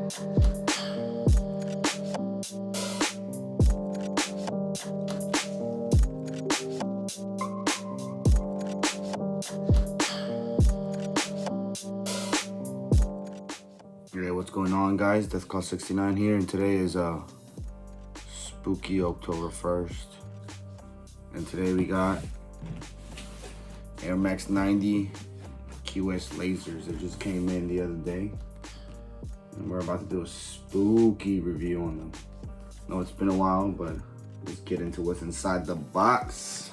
Yeah, what's going on, guys? Death Call 69 here, and today is spooky October 1st. And today we got Air Max 90 QS lasers that just came in the other day. And we're about to do a spooky review on them. I know it's been a while, but let's get into what's inside the box.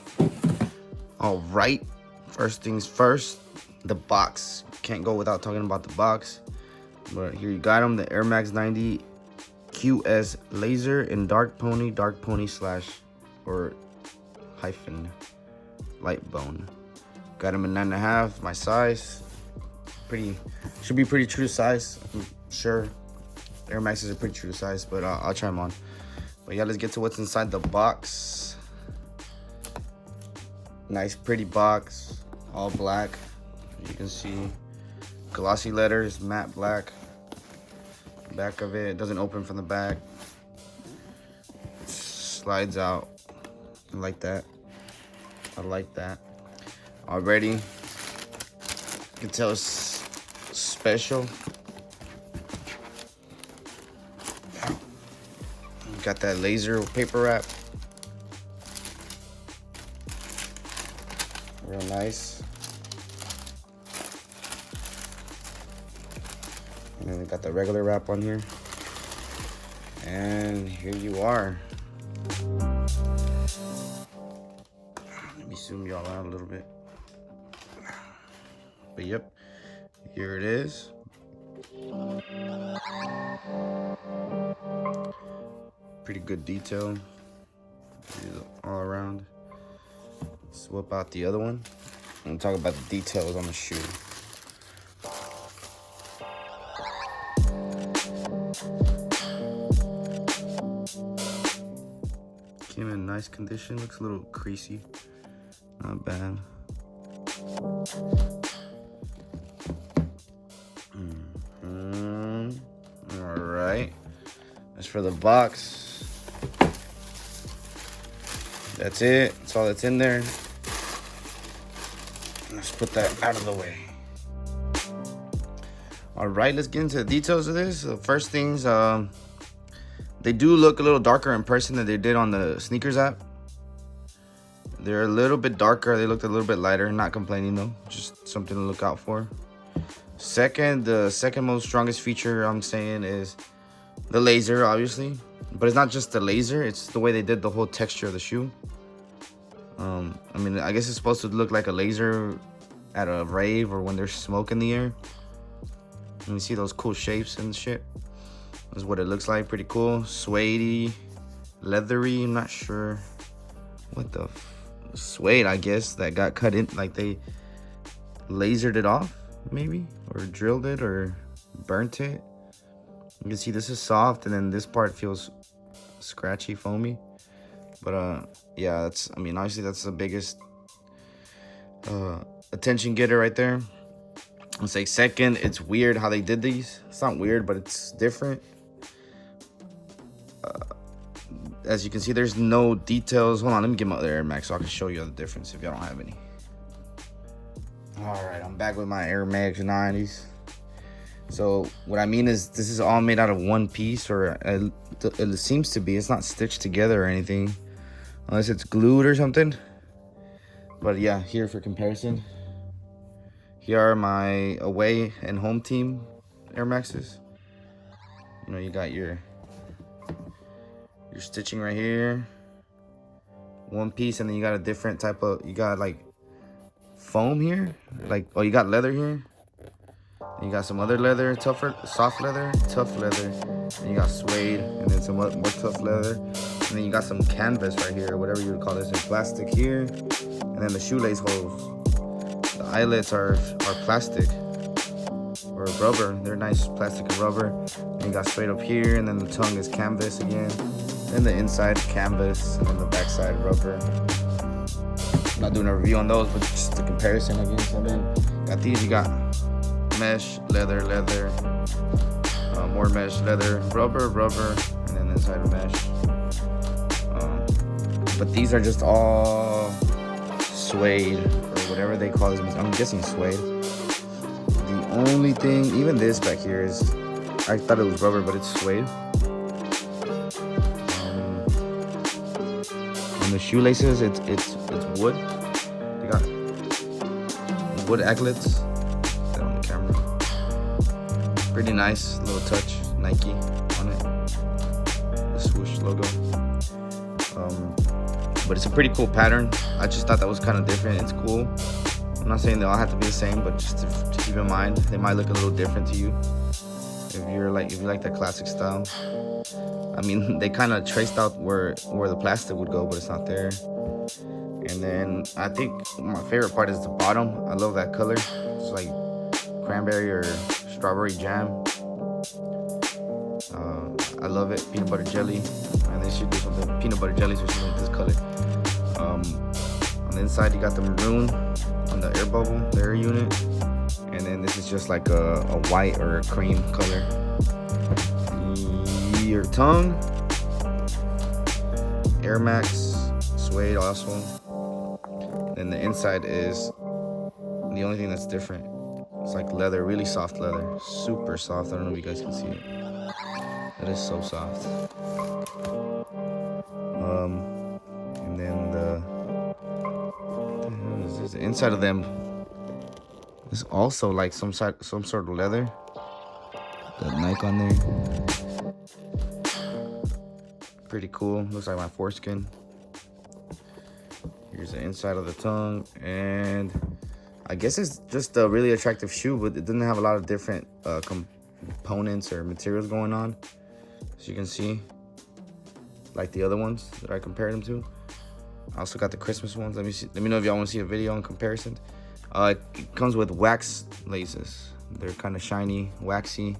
All right, first things first, the box. Can't go without talking about the box. But here you got them, the Air Max 90 QS laser in dark pony / or hyphen light bone. Got them in 9.5, my size. Should be pretty true to size. I'm sure Air Maxes are pretty true to size, but I'll try them on. But yeah, let's get to what's inside the box. Nice, pretty box, all black. You can see glossy letters, matte black. Back of it doesn't open from the back. Slides out like that. I like that. Already, you can tell it's special. Got that laser paper wrap. Real nice. And then we got the regular wrap on here. And here you are. Let me zoom y'all out a little bit. But yep, here it is. Pretty good detail all around. Let's whip out the other one and talk about the details on the shoe. Came in nice condition. Looks a little creasy. Not bad. All right. As for the box, that's it. That's all that's in there. Let's put that out of the way. All right, let's get into the details of this. The first things, they do look a little darker in person than they did on the sneakers app. They're a little bit darker. They looked a little bit lighter. Not complaining though. Just something to look out for. Second, the second most strongest feature I'm saying is the laser, obviously. But it's not just the laser. It's the way they did the whole texture of the shoe. I mean, I guess it's supposed to look like a laser at a rave or when there's smoke in the air. And you see those cool shapes and shit. That's what it looks like. Pretty cool. Suede-y, leathery. I'm not sure what the suede, I guess, that got cut in. Like they lasered it off, maybe, or drilled it or burnt it. You can see this is soft, and then this part feels scratchy, foamy. But yeah, that's, I mean, obviously that's the biggest attention getter right there. I'll say second, it's weird how they did these. It's not weird, but it's different. As you can see, there's no details. Hold on, let me get my other Air Max so I can show you the difference if y'all don't have any. All right, I'm back with my Air Max 90s. So what I mean is this is all made out of one piece, or it seems to be. It's not stitched together or anything, unless it's glued or something. But yeah, here for comparison. Here are my away and home team Air Maxes. You know, you got your stitching right here, one piece, and then you got a different type of, you got like foam here, like, oh, you got leather here, and you got some other leather, soft leather, tough leather, and you got suede, and then some more tough leather, and then you got some canvas right here, or whatever you would call this, and plastic here, and then the shoelace holes. The eyelets are plastic or rubber. They're nice plastic and rubber. And you got straight up here, and then the tongue is canvas again. Then the inside canvas, and then the backside rubber. I'm not doing a review on those, but just a comparison again. So then got these. You got mesh, leather, More mesh, leather, rubber, and then inside of mesh. But these are just all suede or whatever they call this. I'm guessing suede. The only thing, even this back here is, I thought it was rubber, but it's suede. On the shoelaces, it's wood. They got wood aglets. That on the camera. Pretty nice little touch, Nike on it. The swoosh logo. But it's a pretty cool pattern. I just thought that was kind of different. It's cool. I'm not saying they all have to be the same, but just to keep in mind, they might look a little different to you if you like that classic style. I mean, they kind of traced out where the plastic would go, but it's not there. And then I think my favorite part is the bottom. I love that color. It's like cranberry or strawberry jam. I love it. Peanut butter jelly. And they should do something peanut butter jelly, so something like this color. On the inside, you got the maroon on the air bubble, the air unit. And then this is just like a white or a cream color. Your tongue, Air Max, suede also. Then the inside is the only thing that's different. It's like leather, really soft leather, super soft. I don't know if you guys can see it. It is so soft. And then the inside of them is also like some sort of leather. Got Nike on there. Pretty cool. Looks like my foreskin. Here's the inside of the tongue, and I guess it's just a really attractive shoe, but it doesn't have a lot of different components or materials going on, as you can see, like the other ones that I compared them to. I also got the Christmas ones. Let me know if y'all want to see a video in comparison. It comes with wax laces. They're kind of shiny, waxy,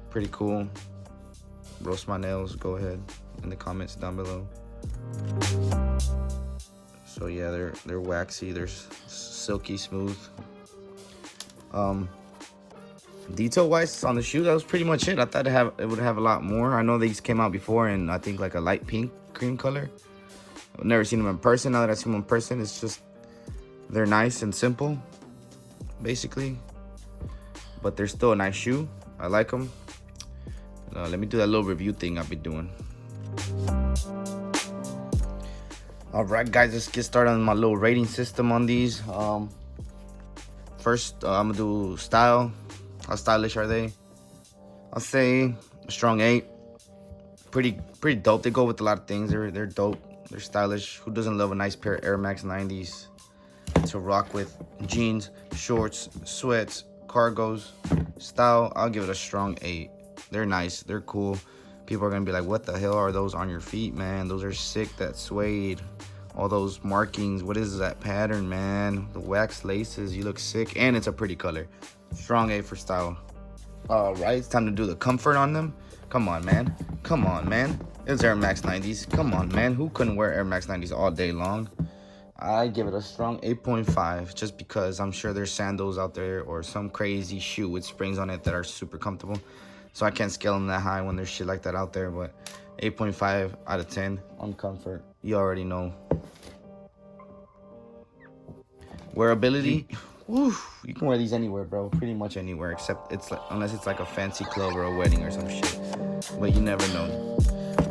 pretty cool. Roast my nails, go ahead in the comments down below. So yeah, they're waxy, they're silky smooth. Detail wise on the shoe, that was pretty much it. I thought it would have a lot more. I know these came out before in, I think, like a light pink cream color. I've never seen them in person. Now that I've seen them in person, it's just, they're nice and simple basically, but they're still a nice shoe. I like them. Let me do that little review thing I've been doing. All right, guys, let's get started on my little rating system on these. First, I'm gonna do style. How stylish are they? I'll say a strong 8. Pretty dope. They go with a lot of things. They're dope. They're stylish. Who doesn't love a nice pair of Air Max 90s to rock with jeans, shorts, sweats, cargos? Style, I'll give it a strong 8. They're nice. They're cool. People are going to be like, what the hell are those on your feet, man? Those are sick. That suede. All those markings. What is that pattern, man? The wax laces. You look sick. And it's a pretty color. Strong 8 for style. All right. It's time to do the comfort on them. Come on, man. Come on, man. It's Air Max 90s. Come on, man. Who couldn't wear Air Max 90s all day long? I give it a strong 8.5 just because I'm sure there's sandals out there or some crazy shoe with springs on it that are super comfortable. So I can't scale them that high when there's shit like that out there, but 8.5 out of 10 on comfort. You already know. Wearability, woo, you can wear these anywhere, bro. Pretty much anywhere, except it's like, unless it's like a fancy club or a wedding or some shit. But you never know.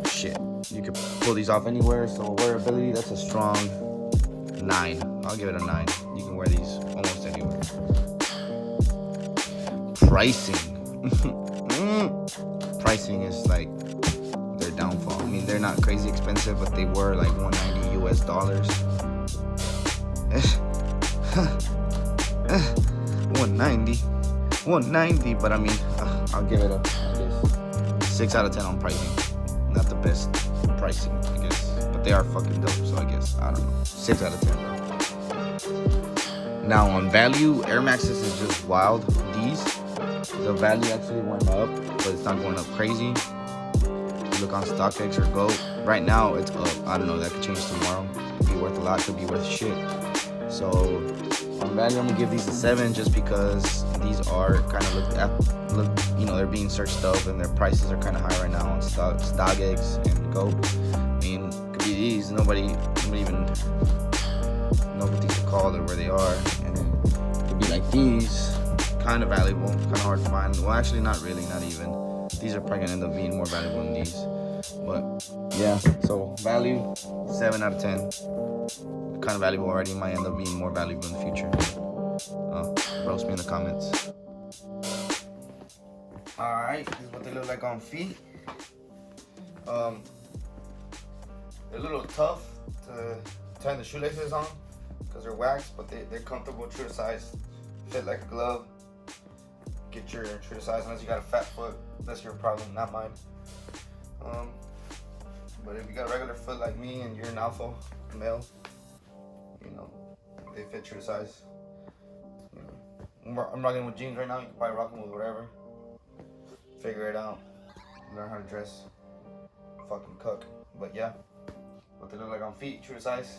Shit, you could pull these off anywhere. So wearability, that's a strong 9. I'll give it a 9. You can wear these almost anywhere. Pricing. Pricing is like their downfall. I mean, they're not crazy expensive, but they were like $190 US. 190, but I mean, I'll give it a 6 out of 10 on pricing. Not the best pricing, I guess, but they are fucking dope, so I guess, I don't know, 6 out of 10, bro. Now on value, Air Maxes is just wild. These, the value actually went up, but it's not going up crazy. If you look on StockX or Go, right now it's up. I don't know, that could change tomorrow. Could be worth a lot, could be worth shit. So on value, I'm gonna give these a 7 just because these are kind of they're being searched up, and their prices are kind of high right now on StockX and Go. I mean, it could be these. Nobody even know what these are called or where they are, and it could be like these, kind of valuable, kind of hard to find. Well, actually, not really, not even. These are probably gonna end up being more valuable than these. But yeah, so value 7 out of 10. Kind of valuable already, might end up being more valuable in the future. Roast me in the comments. Alright, this is what they look like on feet. They're a little tough to turn the shoelaces on because they're waxed, but they're comfortable, true to size, fit like a glove. Get your true to size unless you got a fat foot. That's your problem, not mine. But if you got a regular foot like me and you're an alpha male, you know, they fit true to size. You know, I'm rocking with jeans right now. You can probably rock them with whatever. Figure it out. Learn how to dress. Fucking cook. But yeah, what they look like on feet, true to size.